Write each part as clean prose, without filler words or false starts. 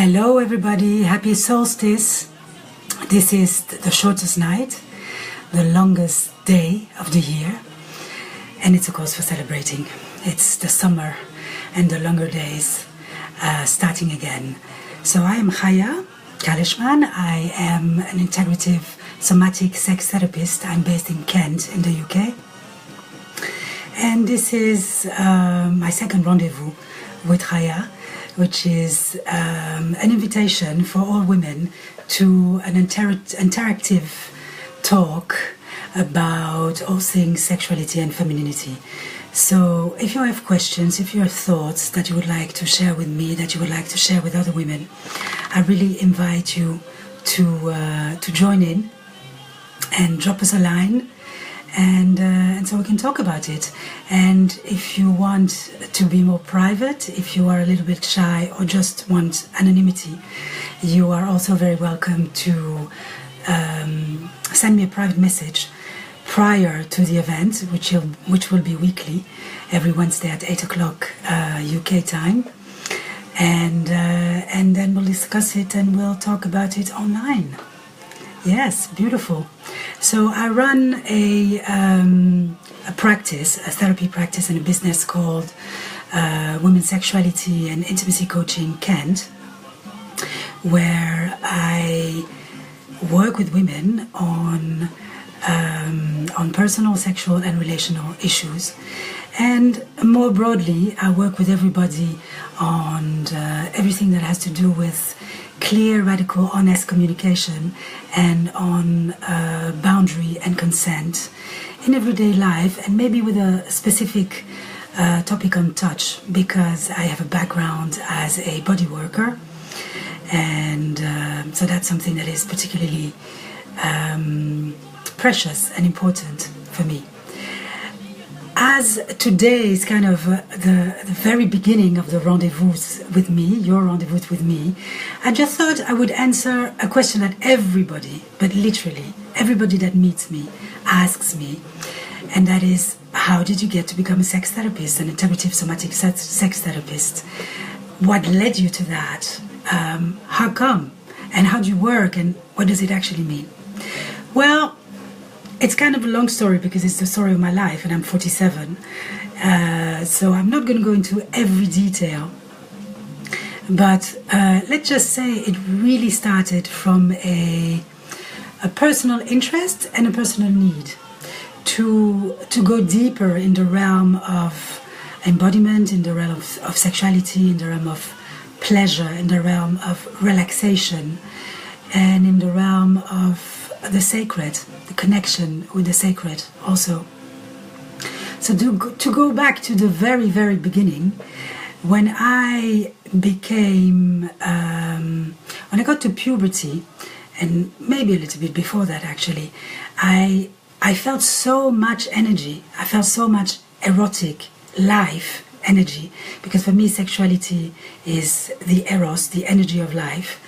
Hello everybody, happy solstice. This is the shortest night, the longest day of the year, and it's a cause for celebrating. It's the summer and the longer days starting again. So I am Haya Kalishman. I am an integrative somatic sex therapist. I'm based in Kent in the UK. And this is my second rendezvous with Haya, which is an invitation for all women to an interactive talk about all things sexuality and femininity. So if you have questions, if you have thoughts that you would like to share with me, that you would like to share with other women, I really invite you to join in and drop us a line, and so we can talk about it. And if you want to be more private, if you are a little bit shy or just want anonymity, you are also very welcome to send me a private message prior to the event, which will be weekly, every Wednesday at 8 o'clock UK time, and then we'll discuss it and we'll talk about it online. Yes, beautiful. So I run a practice, a therapy practice and a business called Women's Sexuality and Intimacy Coaching Kent, where I work with women on personal, sexual and relational issues. And more broadly, I work with everybody on everything that has to do with clear, radical, honest communication and on boundary and consent in everyday life, and maybe with a specific topic on touch, because I have a background as a body worker, and so that's something that is particularly precious and important for me. As today is kind of the very beginning of the rendezvous with me, your rendezvous with me, I just thought I would answer a question that everybody, but literally everybody that meets me, asks me, and that is, how did you get to become a sex therapist, an integrative somatic sex therapist? What led you to that? How come? And how do you work? And what does it actually mean? Well, it's kind of a long story because it's the story of my life, and I'm 47. So I'm not going to go into every detail. But let's just say it really started from a personal interest and a personal need to go deeper in the realm of embodiment, in the realm of sexuality, in the realm of pleasure, in the realm of relaxation, and in the realm of the sacred, the connection with the sacred also. So to go back to the very, very beginning, when I became, when I got to puberty, and maybe a little bit before that actually, I felt so much energy. I felt so much erotic life energy, because for me sexuality is the eros, the energy of life.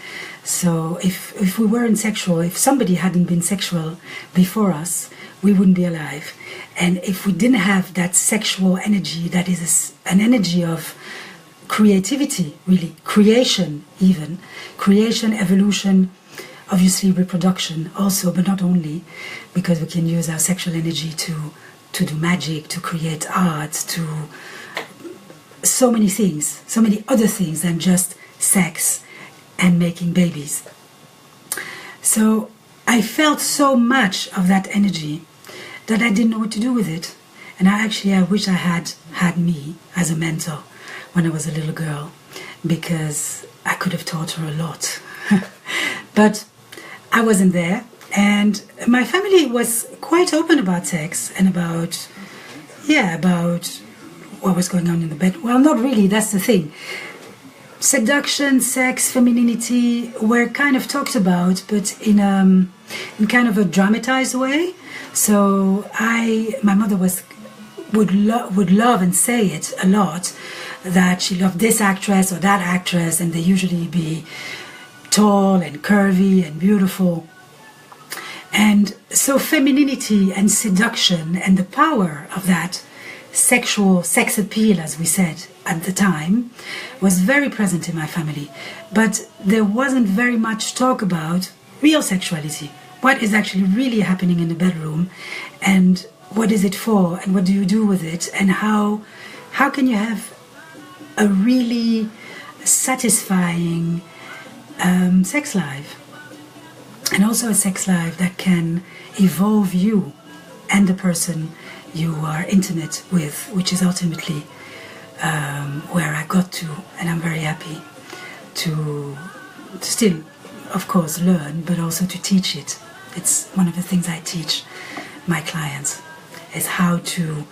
So if we weren't sexual, if somebody hadn't been sexual before us, we wouldn't be alive. And if we didn't have that sexual energy, that is an energy of creativity, really, creation even, creation, evolution, obviously reproduction also, but not only, because we can use our sexual energy to do magic, to create art, to so many things, so many other things than just sex and making babies. So I felt so much of that energy that I didn't know what to do with it. And I wish I had me as a mentor when I was a little girl, because I could have taught her a lot. But I wasn't there, and my family was quite open about sex and about what was going on in the bed. Well, not really, that's the thing. Seduction, sex, femininity were kind of talked about, but in kind of a dramatized way. So my mother would love and say it a lot, that she loved this actress or that actress, and they usually be tall and curvy and beautiful. And so femininity and seduction and the power of that sex appeal, as we said at the time, was very present in my family. But there wasn't very much talk about real sexuality. What is actually really happening in the bedroom, and what is it for, and what do you do with it, and how can you have a really satisfying sex life, and also a sex life that can evolve you and the person you are intimate with, which is ultimately where I got to, and I'm very happy to still, of course, learn, but also to teach it. It's one of the things I teach my clients, is how to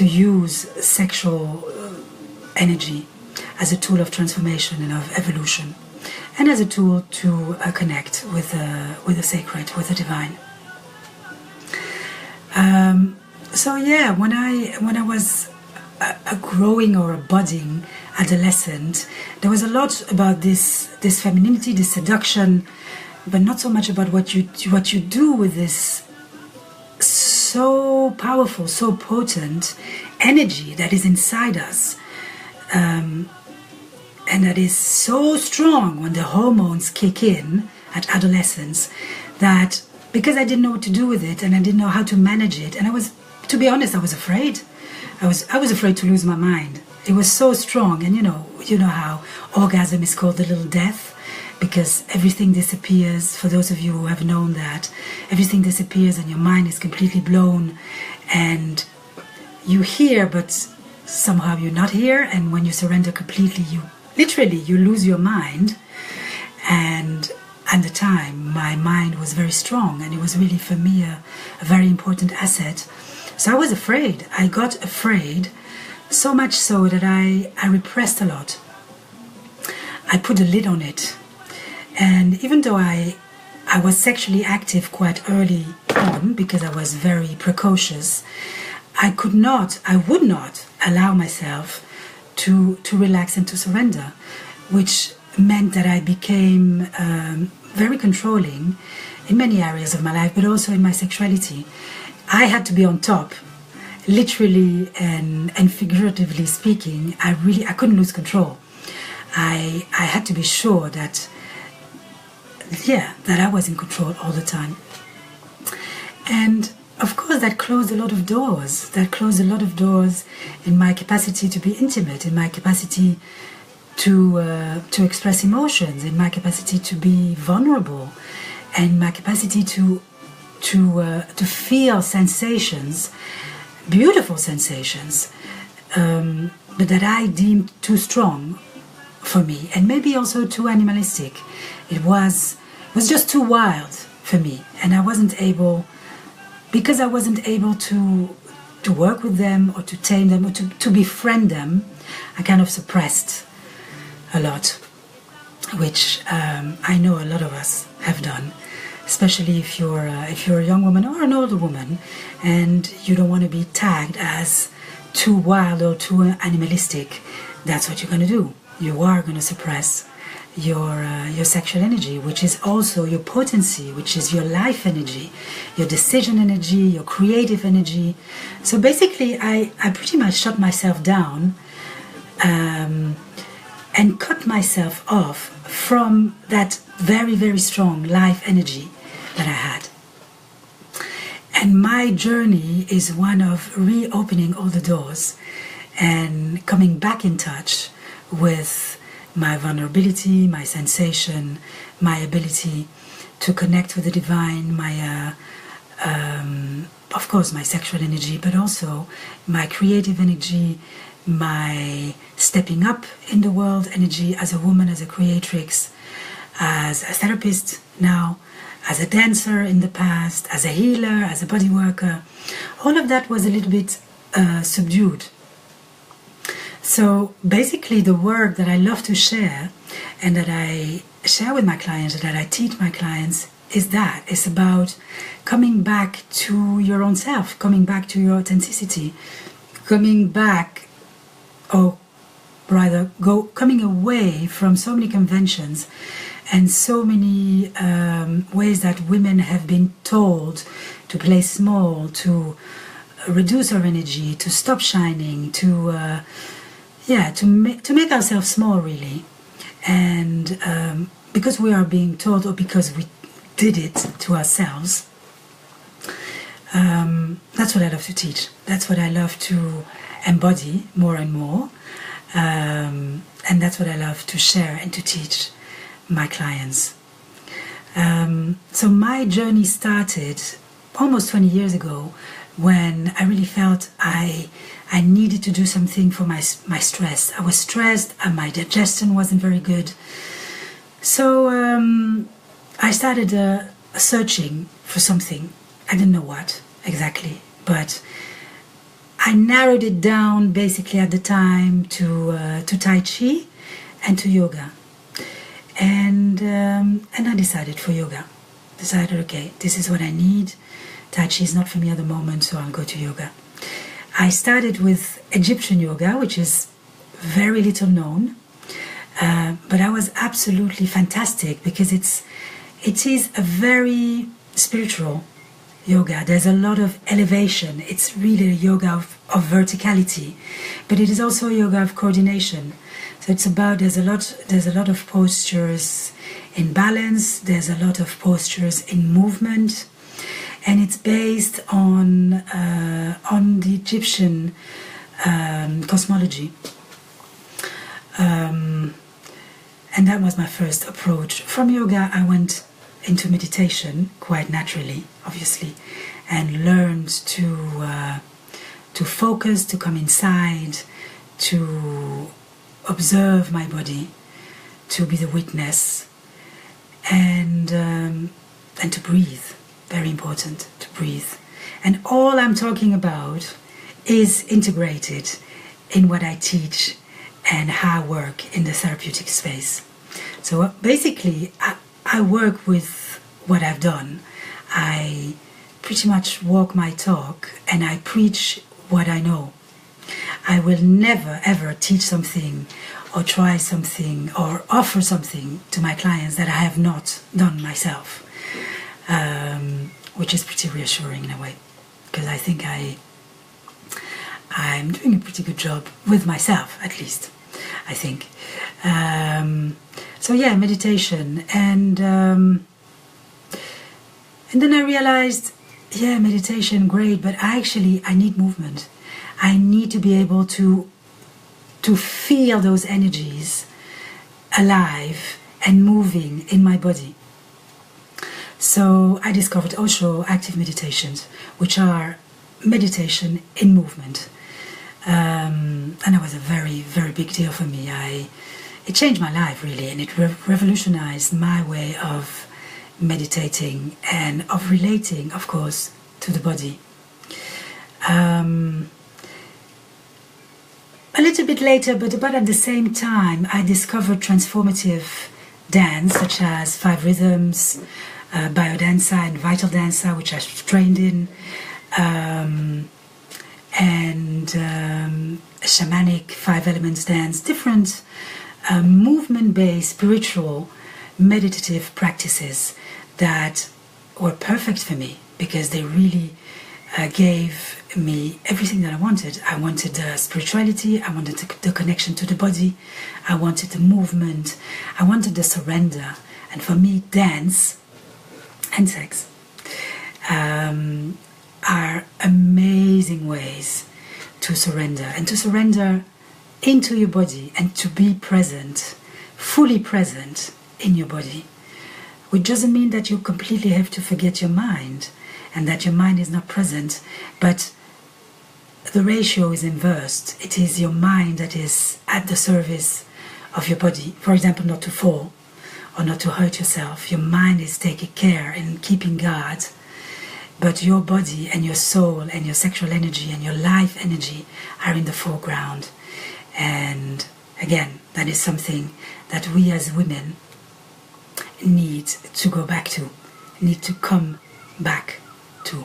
use sexual energy as a tool of transformation and of evolution, and as a tool to connect with the sacred, with the divine. So yeah, when I was a growing or a budding adolescent, there was a lot about this femininity, this seduction, but not so much about what you do with this so powerful, so potent energy that is inside us, and that is so strong when the hormones kick in at adolescence, that because I didn't know what to do with it and I didn't know how to manage it, and to be honest, I was afraid. I was afraid to lose my mind. It was so strong, and you know how orgasm is called the little death, because everything disappears. For those of you who have known that, everything disappears and your mind is completely blown, and you hear, but somehow you're not here. And when you surrender completely, you lose your mind. And at the time, my mind was very strong, and it was really for me a very important asset. So I was afraid. I got afraid, so much so that I repressed a lot. I put a lid on it. And even though I was sexually active quite early on, because I was very precocious, I would not allow myself to relax and to surrender, which meant that I became very controlling in many areas of my life, but also in my sexuality. I had to be on top, literally and figuratively speaking. I couldn't lose control. I had to be sure that I was in control all the time. And of course that closed a lot of doors. That closed a lot of doors in my capacity to be intimate, in my capacity to express emotions, in my capacity to be vulnerable, and my capacity to feel sensations, beautiful sensations, but that I deemed too strong for me, and maybe also too animalistic. It was just too wild for me, and I wasn't able, because I wasn't able to work with them or to tame them or to befriend them. I kind of suppressed a lot, which I know a lot of us have done, especially if you're a young woman or an older woman, and you don't want to be tagged as too wild or too animalistic. That's what you're going to do. You are going to suppress your sexual energy, which is also your potency, which is your life energy, your decision energy, your creative energy. So basically, I pretty much shut myself down and cut myself off from that very, very strong life energy that I had. And my journey is one of reopening all the doors and coming back in touch with my vulnerability, my sensation, my ability to connect with the divine, my of course my sexual energy, but also my creative energy, my stepping up in the world energy as a woman, as a creatrix, as a therapist now, as a dancer in the past, as a healer, as a body worker. All of that was a little bit subdued. So basically the work that I love to share and that I share with my clients, that I teach my clients, is that it's about coming back to your own self, coming back to your authenticity, coming back, or rather coming away from so many conventions and so many ways that women have been told to play small, to reduce our energy, to stop shining, to make ourselves small, really. And because we are being taught, or because we did it to ourselves, that's what I love to teach. That's what I love to embody more and more. And that's what I love to share and to teach my clients. So my journey started almost 20 years ago, when I really felt I needed to do something for my stress. I was stressed and my digestion wasn't very good. So I started searching for something. I didn't know what exactly, but I narrowed it down basically at the time to Tai Chi and to yoga. And I decided for yoga. Decided, okay, this is what I need. Tai Chi is not for me at the moment, so I'll go to yoga. I started with Egyptian yoga, which is very little known, but I was absolutely fantastic because it is a very spiritual yoga. There's a lot of elevation. It's really a yoga of verticality, but it is also a yoga of coordination. So it's about, there's a lot of postures in balance, there's a lot of postures in movement, and it's based on the Egyptian cosmology. And that was my first approach. From yoga, I went into meditation quite naturally, obviously, and learned to focus, to come inside, to observe my body, to be the witness, and to breathe. Very important to breathe. And all I'm talking about is integrated in what I teach and how I work in the therapeutic space. So basically, I work with what I've done. I pretty much walk my talk and I preach what I know. I will never ever teach something or try something or offer something to my clients that I have not done myself, which is pretty reassuring in a way, because I think I'm doing a pretty good job with myself, at least, I think. So yeah, meditation, and then I realized, yeah, meditation, great, but I need movement. I need to be able to feel those energies alive and moving in my body. So I discovered Osho active meditations, which are meditation in movement. And it was a very, very big deal for me. It changed my life, really, and it revolutionized my way of meditating and of relating, of course, to the body. A little bit later, but about at the same time, I discovered transformative dance, such as 5 rhythms, biodanza and vital dancer, which I trained in, and shamanic 5 elements dance, different movement-based, spiritual, meditative practices that were perfect for me, because they really gave me everything that I wanted. I wanted the spirituality, I wanted the connection to the body, I wanted the movement, I wanted the surrender. And for me, dance and sex are amazing ways to surrender, and to surrender into your body and to be present, fully present in your body, which doesn't mean that you completely have to forget your mind and that your mind is not present, but the ratio is inversed. It is your mind that is at the service of your body. For example, not to fall or not to hurt yourself. Your mind is taking care and keeping guard, but your body and your soul and your sexual energy and your life energy are in the foreground. And again, that is something that we as women need to go back to, need to come back to.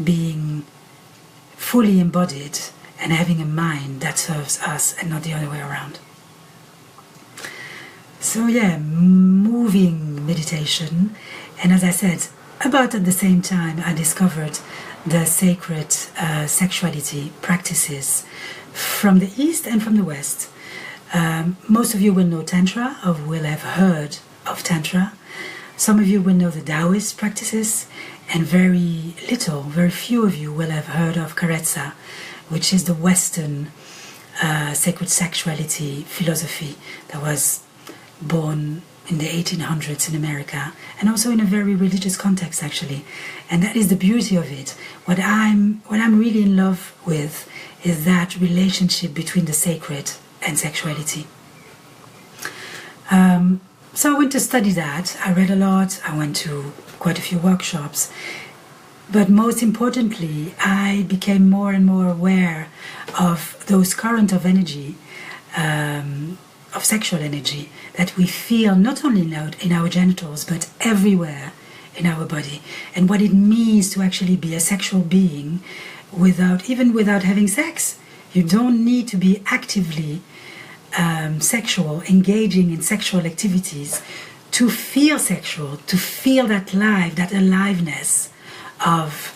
Being fully embodied and having a mind that serves us and not the other way around. So yeah, moving meditation, and as I said, about at the same time, I discovered the sacred sexuality practices from the East and from the West. Most of you will know Tantra, or will have heard of Tantra. Some of you will know the Taoist practices, and very few of you will have heard of Carezza, which is the Western sacred sexuality philosophy that was born in the 1800s in America, and also in a very religious context, actually. And that is the beauty of it. What I'm really in love with is that relationship between the sacred and sexuality. So I went to study that. I read a lot. I went to quite a few workshops. But most importantly, I became more and more aware of those currents of energy, of sexual energy, that we feel not only in our genitals, but everywhere in our body, and what it means to actually be a sexual being even without having sex. You don't need to be actively sexual, engaging in sexual activities to feel sexual, to feel that aliveness of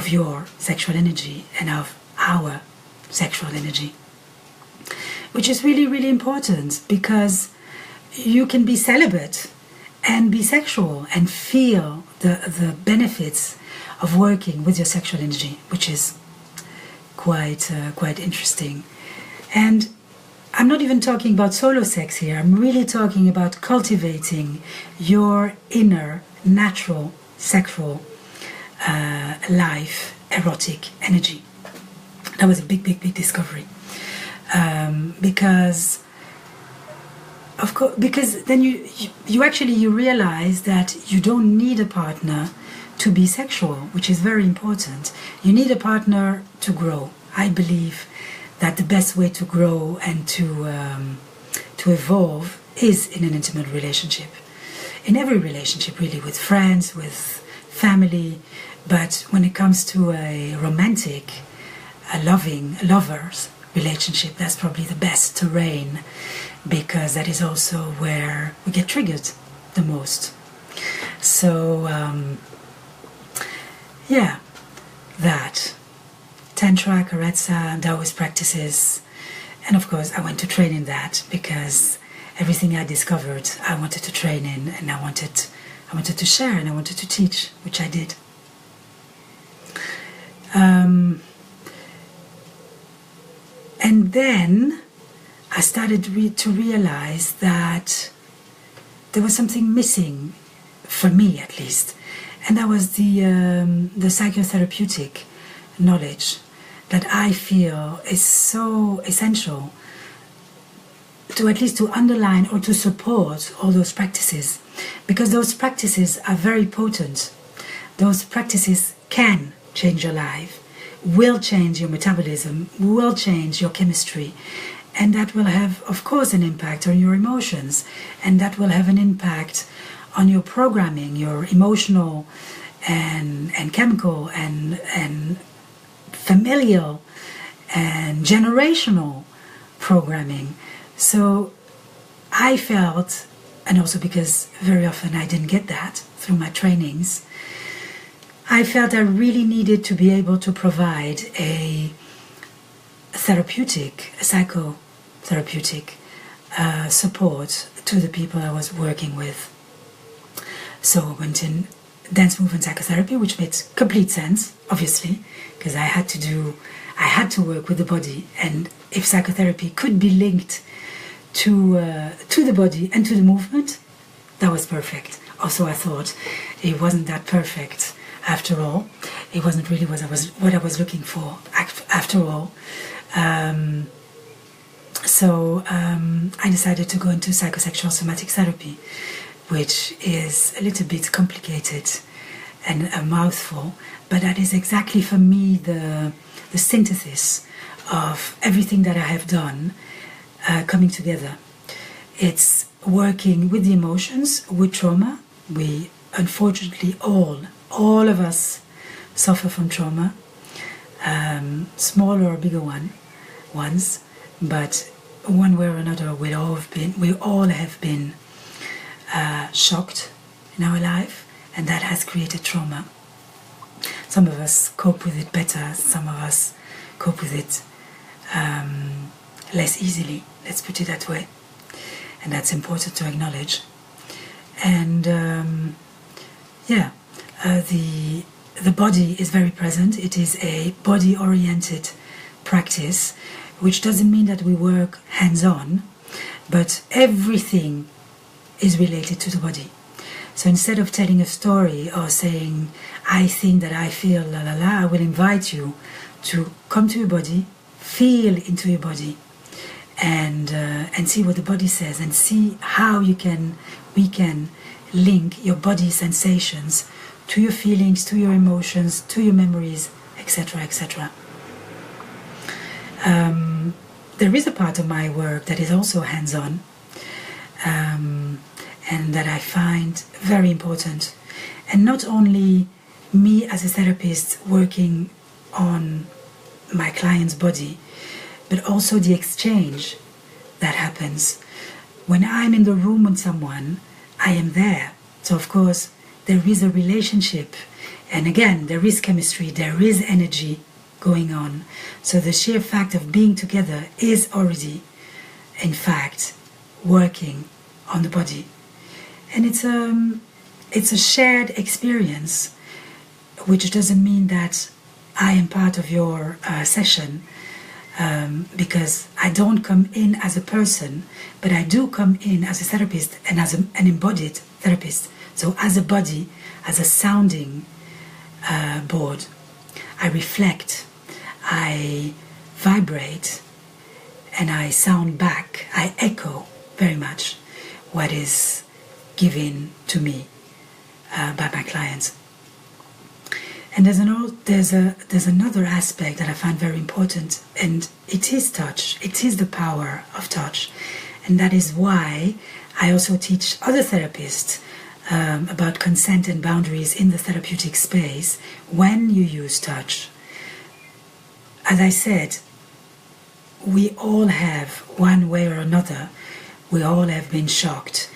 your sexual energy and of our sexual energy, which is really, really important, because you can be celibate and be sexual and feel the benefits of working with your sexual energy, which is quite interesting. And I'm not even talking about solo sex here. I'm really talking about cultivating your inner, natural, sexual life, erotic energy. That was a big discovery. Because then you realize that you don't need a partner to be sexual, which is very important. You need a partner to grow. I believe that the best way to grow and to evolve is in an intimate relationship. In every relationship, really, with friends, with family. But when it comes to a romantic, a lovers relationship, that's probably the best terrain, because that is also where we get triggered the most. So that Tantra, Carezza, Taoist practices, and of course I went to train in that, because everything I discovered I wanted to train in, and I wanted to share, and I wanted to teach, which I did. And then I started to realize that there was something missing, for me at least, and that was the psychotherapeutic knowledge that I feel is so essential to at least to underline or to support all those practices, because those practices are very potent. Those practices can change your life, will change your metabolism, will change your chemistry, and that will have, of course, an impact on your emotions, and that will have an impact on your programming, your emotional and chemical and familial and generational programming. So I felt, and also because very often I didn't get that through my trainings, I felt I really needed to be able to provide a psychotherapeutic support to the people I was working with. So I went in dance movement psychotherapy, which made complete sense, obviously, because I had to work with the body, and if psychotherapy could be linked to the body and to the movement, that was perfect. Also, I thought it wasn't that perfect after all. It wasn't really what I was looking for after all. So I decided to go into psychosexual somatic therapy, which is a little bit complicated and a mouthful, but that is exactly for me the synthesis of everything that I have done coming together. It's working with the emotions, with trauma. We unfortunately all of us suffer from trauma, smaller or bigger ones, but one way or another we all have been shocked in our life, and that has created trauma. Some of us cope with it better, some of us cope with it less easily, let's put it that way. And that's important to acknowledge. And the body is very present. It is a body-oriented practice, which doesn't mean that we work hands-on, but everything is related to the body. So instead of telling a story or saying, I think that I feel la la la, I will invite you to come to your body, feel into your body, and see what the body says, and see how we can link your body sensations to your feelings, to your emotions, to your memories, etc., etc. There is a part of my work that is also hands-on, and that I find very important. And not only me as a therapist working on my client's body, but also the exchange that happens. When I'm in the room with someone, I am there. So of course, there is a relationship. And again, there is chemistry, there is energy going on. So the sheer fact of being together is already, in fact, working on the body. And it's a shared experience, which doesn't mean that I am part of your session, because I don't come in as a person, but I do come in as a therapist and as an embodied therapist. So as a body, as a sounding board, I reflect, I vibrate, and I sound back, I echo very much what is given to me by my clients. And there's another aspect that I find very important, and it is touch. It is the power of touch, and that is why I also teach other therapists about consent and boundaries in the therapeutic space when you use touch. As I said, we all have, one way or another, we all have been shocked,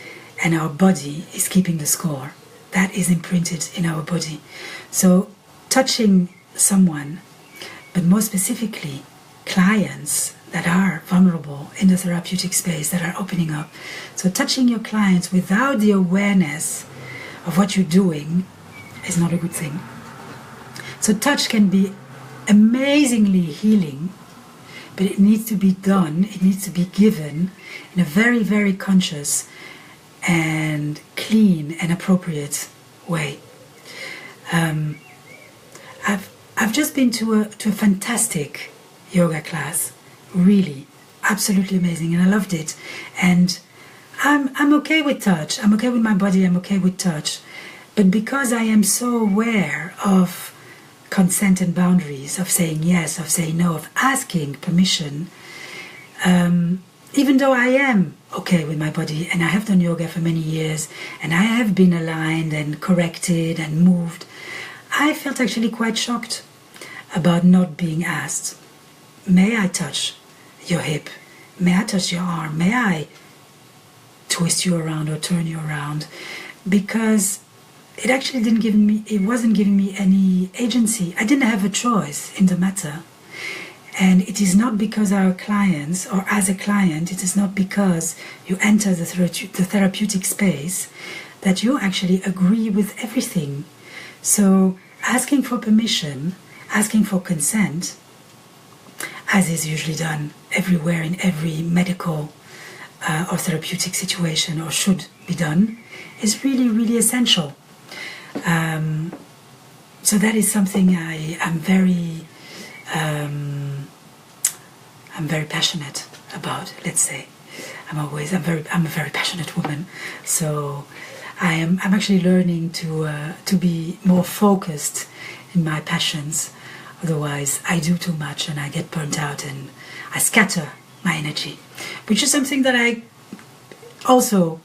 and our body is keeping the score. That is imprinted in our body. So touching someone, but more specifically clients that are vulnerable in the therapeutic space, that are opening up. So touching your clients without the awareness of what you're doing is not a good thing. So touch can be amazingly healing, but it needs to be done, it needs to be given in a very, very conscious and clean and appropriate way. I've just been to a fantastic yoga class, really, absolutely amazing, and I loved it. And I'm okay with touch. I'm okay with my body. I'm okay with touch, but because I am so aware of consent and boundaries, of saying yes, of saying no, of asking permission, even though I am okay with my body, and I have done yoga for many years, and I have been aligned and corrected and moved, I felt actually quite shocked about not being asked, may I touch your hip? May I touch your arm? May I twist you around or turn you around? Because it actually wasn't giving me any agency. I didn't have a choice in the matter. And it is not because our clients, or as a client, it is not because you enter the therapeutic space that you actually agree with everything. So asking for permission, asking for consent, as is usually done everywhere in every medical or therapeutic situation, or should be done, is really, really essential. So that is something I'm very passionate about, let's say. I'm a very passionate woman, so I'm actually learning to be more focused in my passions. Otherwise, I do too much and I get burnt out and I scatter my energy, which is something that I also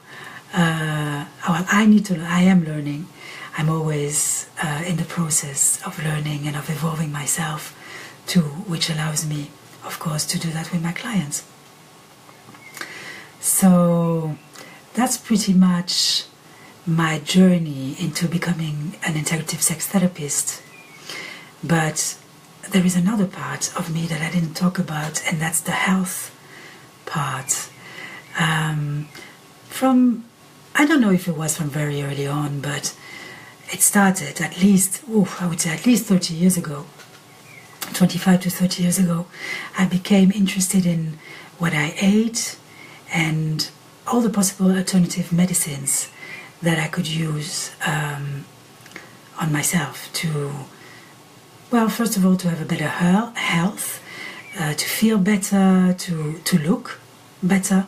I am learning. I'm always in the process of learning and of evolving myself too, which allows me, of course, to do that with my clients. So that's pretty much my journey into becoming an integrative sex therapist. But there is another part of me that I didn't talk about, and that's the health part. From, I don't know if it was from very early on, but it started at least, I would say at least 30 years ago, 25 to 30 years ago. I became interested in what I ate and all the possible alternative medicines that I could use on myself to, well, first of all, to have a better health, to feel better, to look better.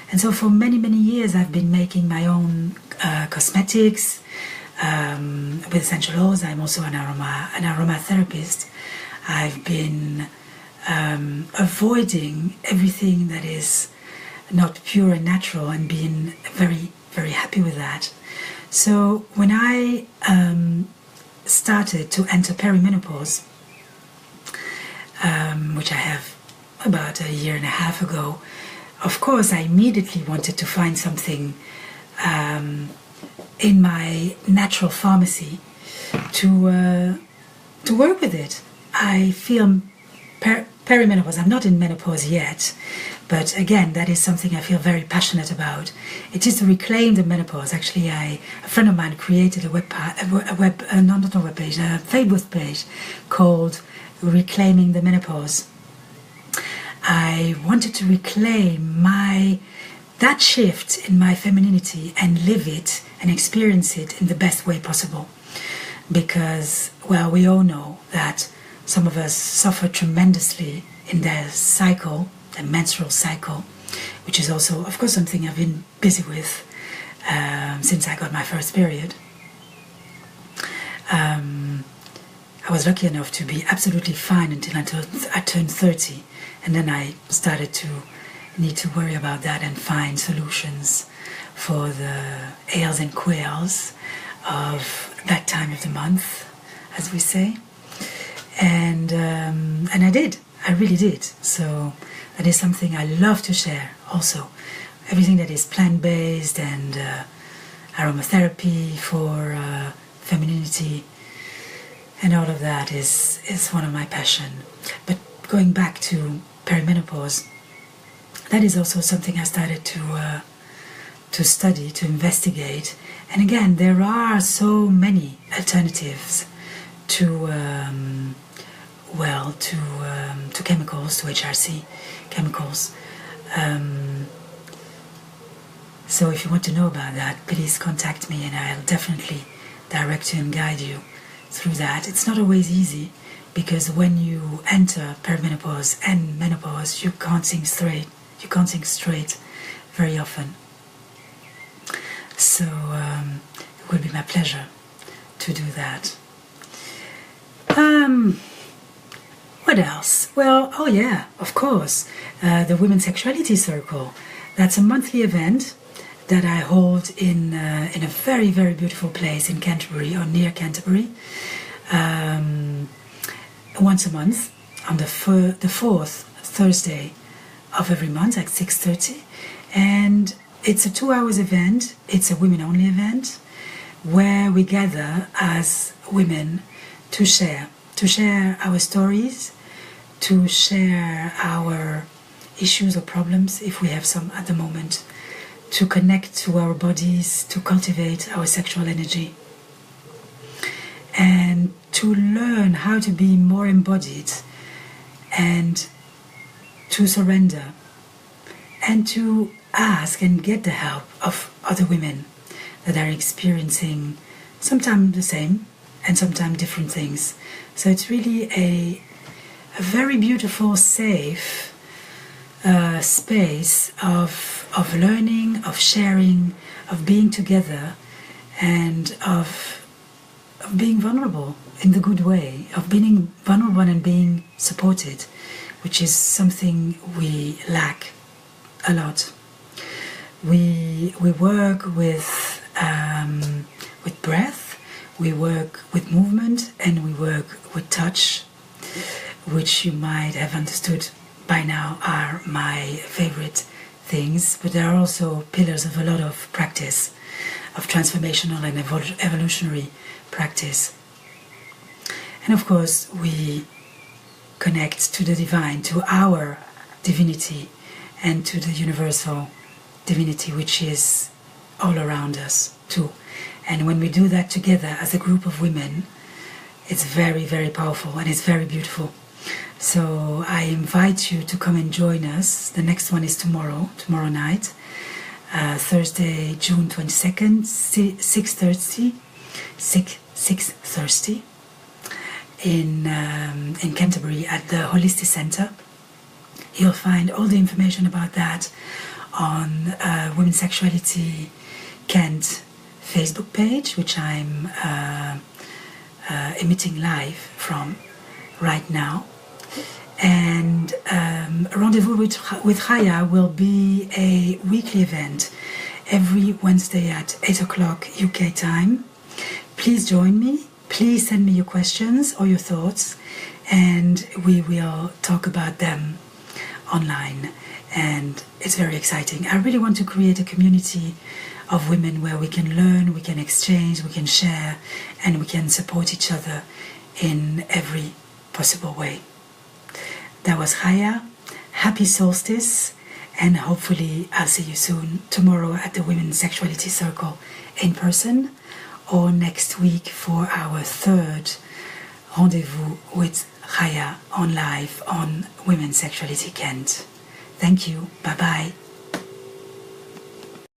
And so for many, many years I've been making my own cosmetics with essential oils. I'm also an aromatherapist. I've been avoiding everything that is not pure and natural and being very, very happy with that. So when I started to enter perimenopause, which I have about a year and a half ago, of course I immediately wanted to find something in my natural pharmacy to work with it. I feel perimenopause, I'm not in menopause yet, but again, that is something I feel very passionate about. It is to reclaim the menopause. Actually, a friend of mine created a Facebook page called Reclaiming the Menopause. I wanted to reclaim that shift in my femininity and live it and experience it in the best way possible. Because, well, we all know that some of us suffer tremendously in their cycle, their menstrual cycle, which is also, of course, something I've been busy with since I got my first period. I was lucky enough to be absolutely fine until I turned 30, and then I started to need to worry about that and find solutions for the ails and quails of that time of the month, as we say. And I did. I really did. So that is something I love to share also. Everything that is plant-based and aromatherapy for femininity and all of that is one of my passion. But going back to perimenopause, that is also something I started to study, to investigate. And again, there are so many alternatives to chemicals, to HRC chemicals. So if you want to know about that, please contact me and I'll definitely direct you and guide you through that. It's not always easy because when you enter perimenopause and menopause, you can't think straight. You can't think straight very often. So it will be my pleasure to do that. What else? Well, oh yeah, of course, the Women's Sexuality Circle. That's a monthly event that I hold in a very, very beautiful place in Canterbury or near Canterbury, once a month on the fourth Thursday of every month at 6:30, and it's a 2 hours event. It's a women-only event where we gather as women to share our stories, to share our issues or problems if we have some at the moment, to connect to our bodies, to cultivate our sexual energy, and to learn how to be more embodied and to surrender and to ask and get the help of other women that are experiencing sometimes the same and sometimes different things. So it's really a very beautiful, safe space of learning, of sharing, of being together, and of being vulnerable in the good way, of being vulnerable and being supported, which is something we lack a lot. We work with breath, we work with movement, and we work with touch, which you might have understood by now are my favorite things, but there are also pillars of a lot of practice of transformational and evolutionary practice. And of course, we connect to the divine, to our divinity, and to the universal divinity, which is all around us too. And when we do that together as a group of women, it's very, very powerful and it's very beautiful. So I invite you to come and join us. The next one is tomorrow night, Thursday, June 22nd, 6:30 in Canterbury at the Holistic Centre. You'll find all the information about that on Women's Sexuality Kent Facebook page, which I'm emitting live from right now. And Rendezvous with Haya will be a weekly event every Wednesday at 8 o'clock UK time. Please join me. Please send me your questions or your thoughts, and we will talk about them online. And it's very exciting. I really want to create a community of women where we can learn, we can exchange, we can share, and we can support each other in every possible way. That was Haya. Happy Solstice, and hopefully I'll see you soon tomorrow at the Women's Sexuality Circle in person, or next week for our third rendezvous with Haya on live on Women's Sexuality Kent. Thank you. Bye-bye.